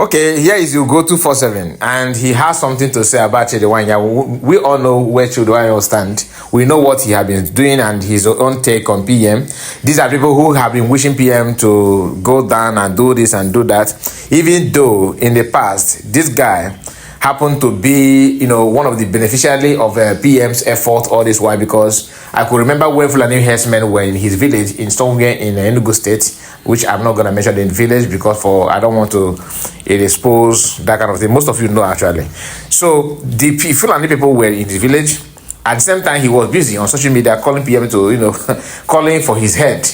Okay, here is Ugo 247, and he has something to say about Chidewanya. We all know where Chidewanya stands. We know what he has been doing and his own take on PM. These are people who have been wishing PM to go down and do this and do that, even though in the past, this guy happened to be, one of the beneficiaries of PM's effort all this while, because I could remember when Fulani herdsmen were in his village in somewhere in Enugu State, which I'm not going to mention the village because I don't want to expose that kind of thing. Most of you know actually. So the Fulani people were in the village. At the same time, he was busy on social media calling PM to, calling for his head.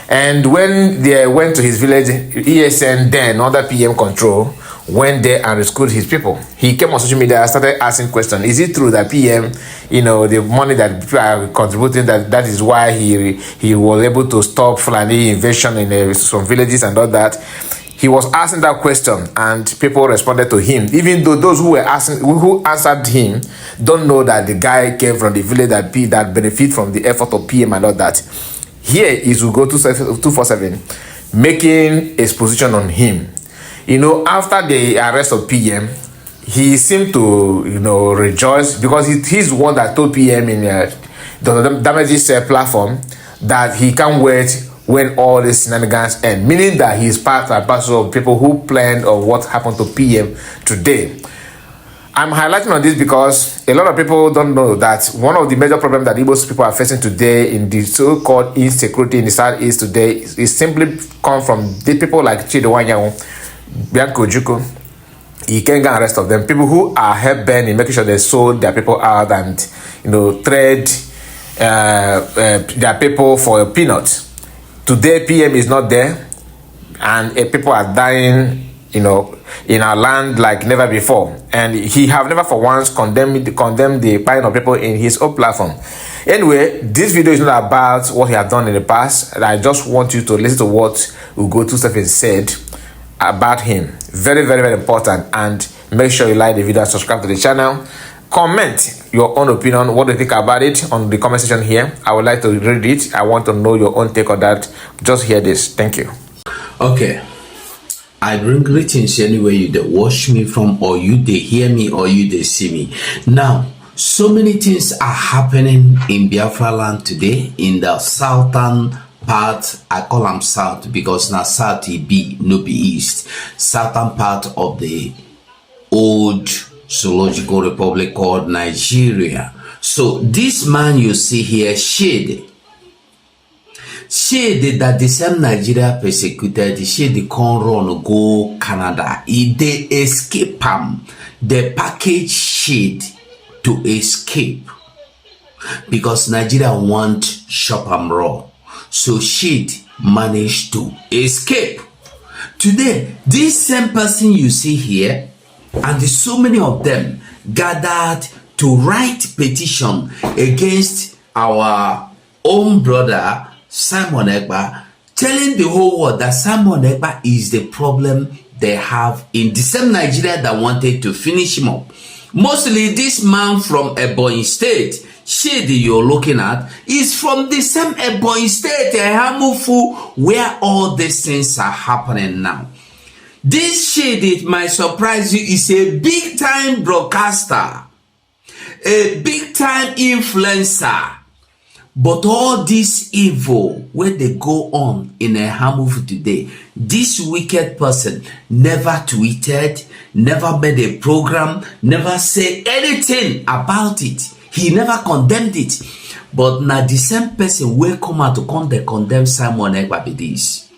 And when they went to his village, ESN, then under PM control, went there and rescued his people. He came on social media and started asking questions. Is it true that PM, the money that people are contributing, that is why he was able to stop Fulani invasion in some villages and all that? He was asking that question and people responded to him, even though those who answered him don't know that the guy came from the village that benefit from the effort of PM and all that. Here is Ugo 247 making a position on him. After the arrest of PM, he seemed to, rejoice because he's the one that told PM in the Damages platform that he can't wait when all these shenanigans end, meaning that he's part and parcel of people who planned on what happened to PM today. I'm highlighting on this because a lot of people don't know that one of the major problems that Igbo people are facing today in the so-called insecurity in the Southeast today is simply come from the people like Chidewanya, Bianco Juku, Ikenga, and rest of them, people who are hell-bent in making sure they sold their people out and, trade their people for peanuts. Today, PM is not there, and people are dying, in our land like never before. And he have never for once condemned the buying of people in his own platform. Anyway, this video is not about what he has done in the past. I just want you to listen to what Ugo 247 said about him. Very, very, very important. And make sure you like the video and subscribe to the channel. Comment your own opinion. What do you think about it on the comment section here? I would like to read it. I want to know your own take on that. Just hear this. Thank you. Okay. I bring greetings anywhere you they watch me from, or you they hear me, or you they see me. Now, so many things are happening in Biafra land today, in the southern part. I call them south because now south it be no be east. Southern part of the old zoological republic called Nigeria. So this man you see here, Shade that the same Nigeria persecuted, Shade can't run go Canada. They escape him. They package Shade to escape because Nigeria want shop am raw. So Shade managed to escape. Today, this same person you see here, and so many of them gathered to write petition against our own brother Simon Ekpa, telling the whole world that Simon Ekpa is the problem they have in the same Nigeria that wanted to finish him up. Mostly this man from Ebonyi State, Shady you're looking at, is from the same Ebonyi State, Ehamufu, where all these things are happening now. This Shady, it might surprise you, is a big time broadcaster, a big time influencer. But all this evil where they go on in a Ehamufu today, this wicked person never tweeted, never made a program, never said anything about it. He never condemned it. But now the same person will come out to condemn Simon Ekpa be this,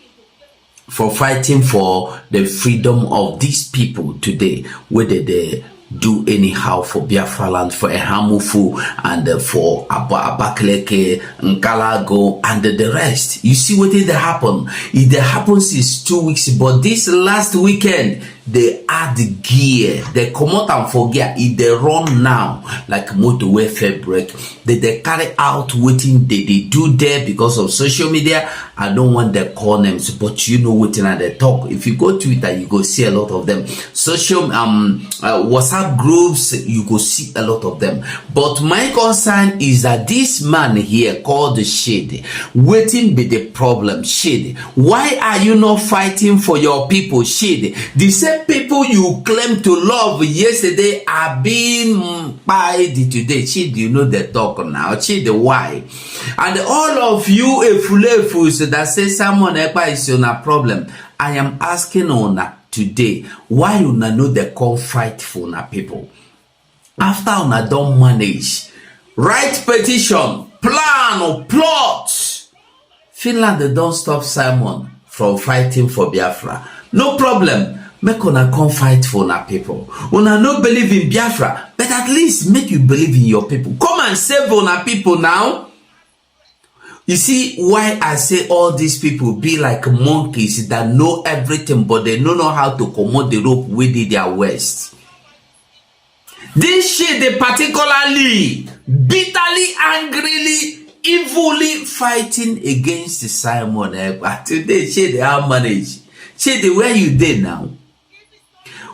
for fighting for the freedom of these people today, whether they do anyhow for Biafra land, for Ehamufu, and for Abakaleke, Nkalago, and the rest. You see what did happen? It happens is 2 weeks, but this last weekend, they add gear. They come out and for gear. If they run now, like motor welfare break, they carry out waiting they do there because of social media. I don't want their call names, but you know what they talk. If you go Twitter, you go see a lot of them. Social WhatsApp groups, you go see a lot of them. But my concern is that this man here called the Shade, waiting be the problem. Shade, why are you not fighting for your people? Shade, the same people you claim to love yesterday are being pied today. Shade, you know the talk now. Shade, why? And all of you efulefus that say someone Ekpa is on a problem, I am asking una today, why una know they come fight for una people? After una don't manage, write petition, plan or plot. Finland, they don't stop Simon from fighting for Biafra. No problem. Make una come fight for una people. Una no believe in Biafra, but at least make you believe in your people. Come and save una people now. You see why I say all these people be like monkeys that know everything, but they don't know how to command the rope with their waist. This shit, they particularly, bitterly, angrily, evilly fighting against Simon Ekpa. Today, shit, they are managed. Shit, where you did now?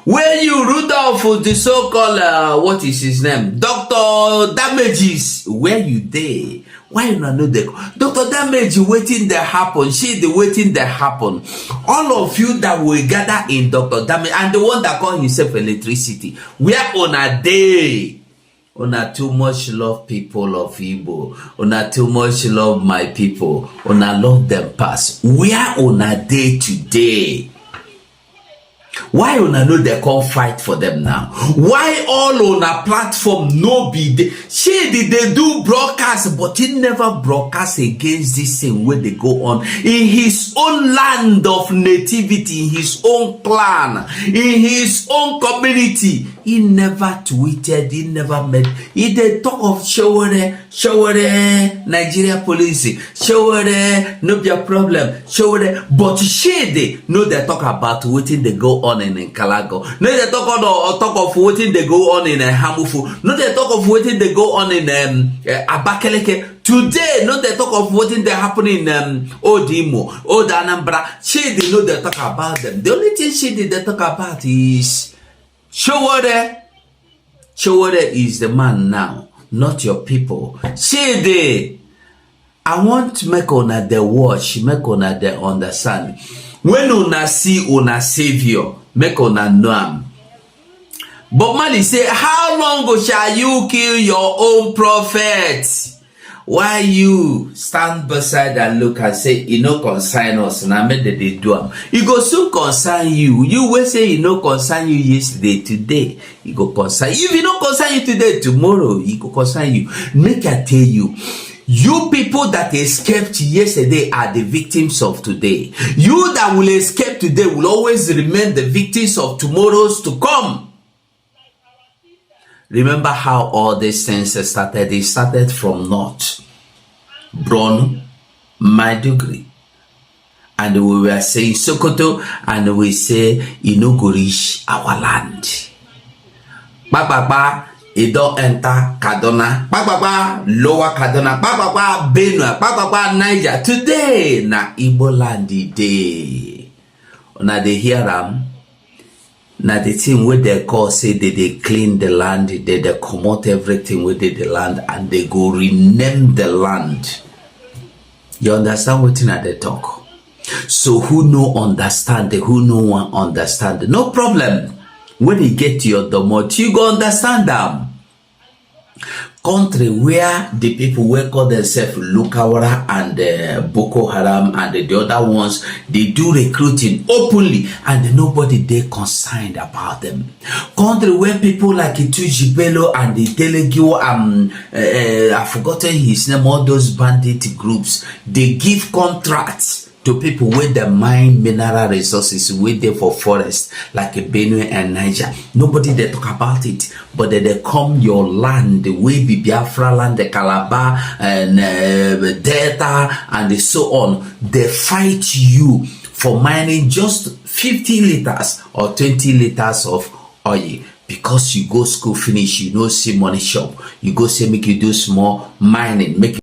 Where you Rudolph, the so-called, what is his name? Dr. Damages, where you there? Why you not know that? Dr. Damage waiting that happen. She the waiting that happen. All of you that will gather in Dr. Damage and the one that call himself electricity. We are on a day. Una too much love people of Igbo. Una too much love my people. Una love them past. We are on a day today. Why una know they can't fight for them now? Why all on a platform no be they? Shady they do broadcast, but he never broadcast against this thing where they go on in his own land of nativity, in his own clan, in his own community. He never tweeted, he never met. He did talk of Showore, Nigeria police, Showore, no be a problem, Showore, but Shady no they talk about waiting they go on in Kalago. No they talk of waiting they go on in Hamufu. No they talk of waiting they go on in Abakeleke. Today, no they talk of waiting they happen in Odimo, Old Anambra. Shady no they talk about them. The only thing Shady they talk about is Showore is the man now, not your people. Shady, I want to make una the watch, make una the understand. When una see una savior, make una know him. But Mali say, how long shall you kill your own prophet? Why you stand beside and look and say, you no concern us, and I made the day do am. It go soon concern you. You will say, you no concern you yesterday, today. It go concern you. If you no concern you today, tomorrow, it go concern you. Make I tell you, you people that escaped yesterday are the victims of today. You that will escape today will always remain the victims of tomorrows to come. Remember how all these things started? They started from North, Borno, Maiduguri. And we were saying Sokoto, and we say, you know, go reach our land. Ba, it don't enter Kaduna. Ba, lower Kaduna. Ba, Benue. Ba, Niger. Today, na Igbo land day. Now they hear them. Now the thing where they call say they clean the land, they come out everything within the land, and they go rename the land. You understand what they talk? So who no understand, who no one understand, no problem. When you get to your domot, you go understand them. Country where the people where call themselves Lukawara and Boko Haram and the other ones, they do recruiting openly and nobody they concerned about them. Country where people like Ituji Bello and the Telegio, I've forgotten his name, all those bandit groups, they give contracts to people with the mine mineral resources waiting for forest like Benue and Niger. Nobody they talk about it, but they come your land, the way Biafra land, the Calabar and Delta and so on. They fight you for mining just 50 liters or 20 liters of oil. Because you go school finish, you no see money shop, you go say make you do small mining, make